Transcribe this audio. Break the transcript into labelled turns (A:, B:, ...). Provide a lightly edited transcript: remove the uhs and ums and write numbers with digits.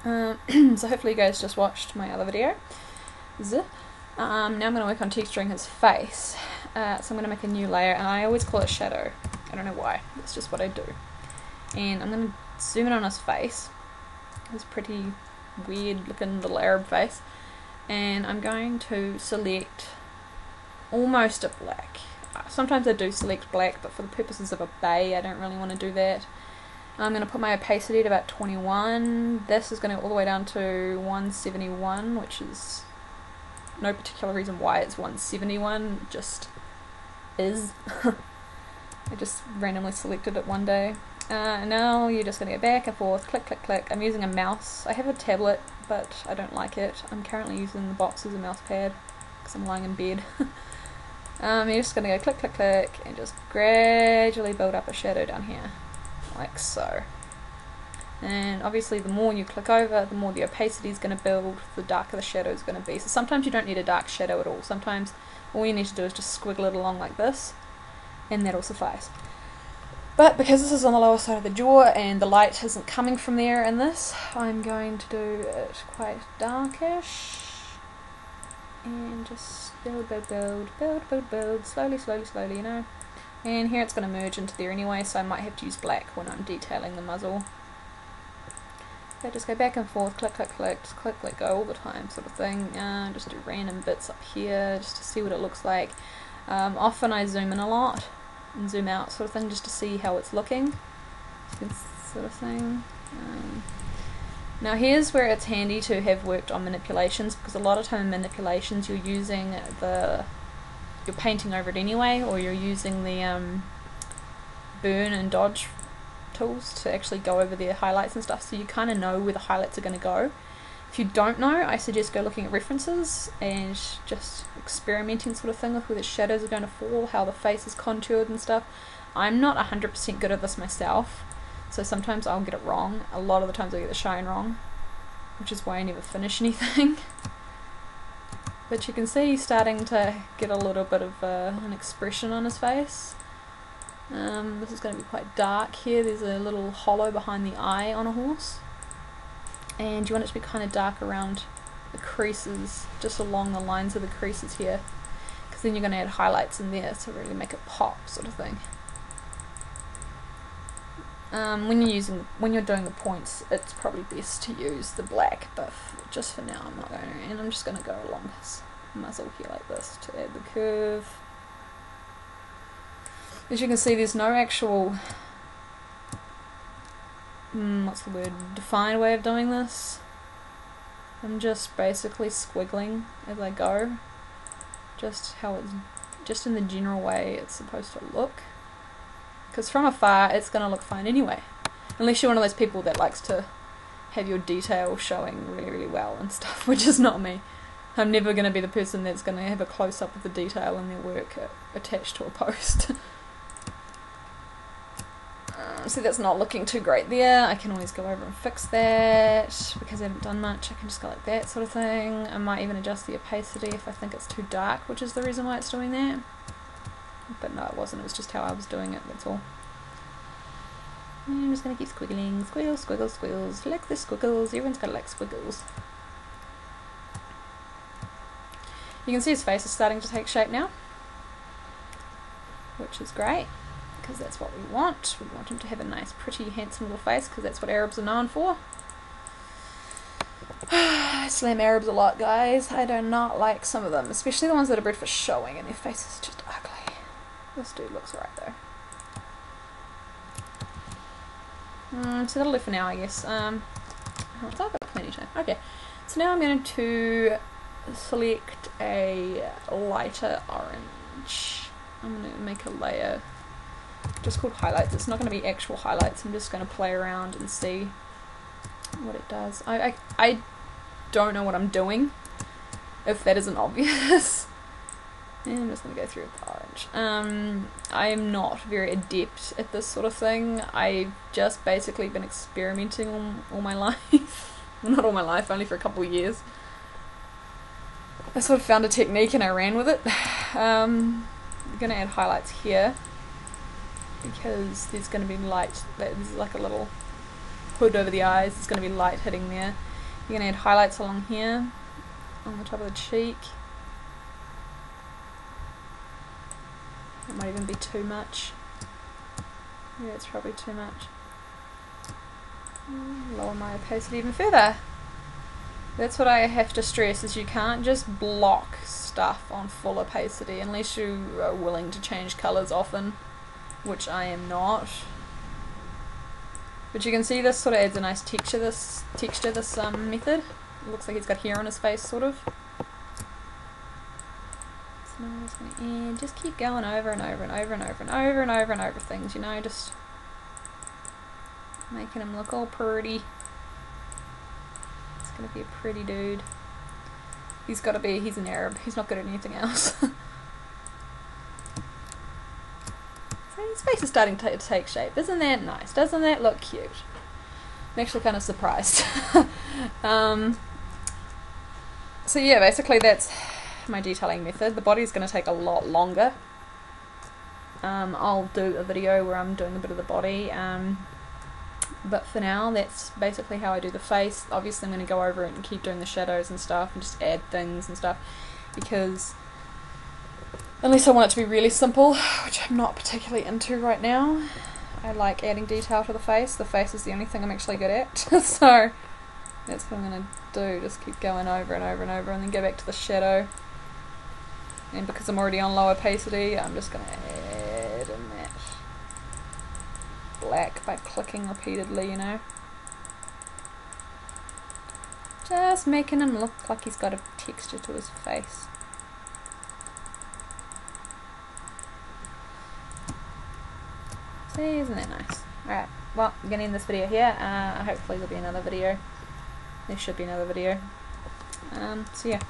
A: So hopefully you guys just watched my other video. Now I'm going to work on texturing his face. So I'm going to make a new layer, and I always call it shadow. I don't know why, that's just what I do. And I'm going to zoom in on his face, his pretty weird looking little Arab face, and I'm going to select almost a black. Sometimes I do select black, but for the purposes of a bay I don't really want to do that. I'm going to put my opacity to about 21. This is going to go all the way down to 171, which is no particular reason why it's 171, it just is. I just randomly selected it one day. Now you're just going to go back and forth, click, click, click. I'm using a mouse. I have a tablet, but I don't like it. I'm currently using the box as a mouse pad because I'm lying in bed. You're just going to go click, click, click, and just gradually build up a shadow down here, like so. And obviously the more you click over, the more the opacity is going to build, the darker the shadow is going to be. So sometimes you don't need a dark shadow at all. Sometimes all you need to do is just squiggle it along like this, and that'll suffice. But because this is on the lower side of the jaw and the light isn't coming from there in this, I'm going to do it quite darkish. And just build, build, build, build, build, build, slowly, slowly, slowly, you know. And here it's going to merge into there anyway, so I might have to use black when I'm detailing the muzzle. So just go back and forth, click, click, click, just click, let go all the time sort of thing. Just do random bits up here just to see what it looks like. Often I zoom in a lot and zoom out sort of thing just to see how it's looking. Sort of thing. Now here's where it's handy to have worked on manipulations, because a lot of time in manipulations you're using you're painting over it anyway, or you're using the burn and dodge tools to actually go over their highlights and stuff, so you kind of know where the highlights are going to go. If you don't know, I suggest go looking at references and just experimenting sort of thing with where the shadows are going to fall, how the face is contoured and stuff. I'm not 100% good at this myself, so sometimes I'll get it wrong. A lot of the times I get the shine wrong, which is why I never finish anything. But you can see he's starting to get a little bit of an expression on his face. This is going to be quite dark here. There's a little hollow behind the eye on a horse, and you want it to be kind of dark around the creases, just along the lines of the creases here, because then you're going to add highlights in there to really make it pop sort of thing. When you're doing the points, it's probably best to use the black, but just for now I'm not going to, and I'm just going to go along his muzzle here like this to add the curve. As you can see, there's no actual defined way of doing this. I'm just basically squiggling as I go, just in the general way it's supposed to look. Because from afar it's going to look fine anyway, unless you're one of those people that likes to have your detail showing really, really well and stuff, which is not me. I'm never going to be the person that's going to have a close-up of the detail in their work attached to a post. So that's not looking too great there. I can always go over and fix that, because I haven't done much. I can just go like that sort of thing. I might even adjust the opacity if I think it's too dark, which is the reason why it's doing that. But no, it wasn't. It was just how I was doing it, that's all. And I'm just going to keep squiggling. Squiggles, squiggles, squiggles. Like the squiggles. Everyone's got to like squiggles. You can see his face is starting to take shape now, which is great, because that's what we want. We want him to have a nice, pretty, handsome little face, because that's what Arabs are known for. I slam Arabs a lot, guys. I do not like some of them, especially the ones that are bred for showing, and their face is just ugly. This dude looks alright though. So that'll do for now, I guess. I've got plenty of time. Okay, so now I'm going to select a lighter orange. I'm going to make a layer just called highlights. It's not going to be actual highlights. I'm just going to play around and see what it does. I don't know what I'm doing, if that isn't obvious. And I'm just going to go through with the orange. I am not very adept at this sort of thing. I've just basically been experimenting all my life. Well, not all my life, only for a couple of years. I sort of found a technique and I ran with it. I'm going to add highlights here, because there's going to be light. There's like a little hood over the eyes. There's going to be light hitting there. You're going to add highlights along here, on the top of the cheek. That might even be too much. Yeah, it's probably too much. Lower my opacity even further. That's what I have to stress, is you can't just block stuff on full opacity unless you are willing to change colours often, which I am not. But you can see this sort of adds a nice texture, this method. It looks like he's got hair on his face, sort of. So now I'm just going to add, just keep going over and over and over and over and over and over and over things, you know, just making him look all pretty. It's going to be a pretty dude. He's an Arab, he's not good at anything else. So his face is starting to take shape. Isn't that nice? Doesn't that look cute? I'm actually kind of surprised. So yeah, basically that's my detailing method. The body's going to take a lot longer. I'll do a video where I'm doing a bit of the body, but for now that's basically how I do the face. Obviously I'm going to go over it and keep doing the shadows and stuff and just add things and stuff, because unless I want it to be really simple, which I'm not particularly into right now, I like adding detail to the face. The face is the only thing I'm actually good at. So that's what I'm going to do, just keep going over and over and over and then go back to the shadow. And because I'm already on low opacity, I'm just going to add in that black by clicking repeatedly, you know. Just making him look like he's got a texture to his face. See, isn't that nice? Alright, well, I'm going to end this video here. Hopefully there'll be another video. There should be another video. So yeah.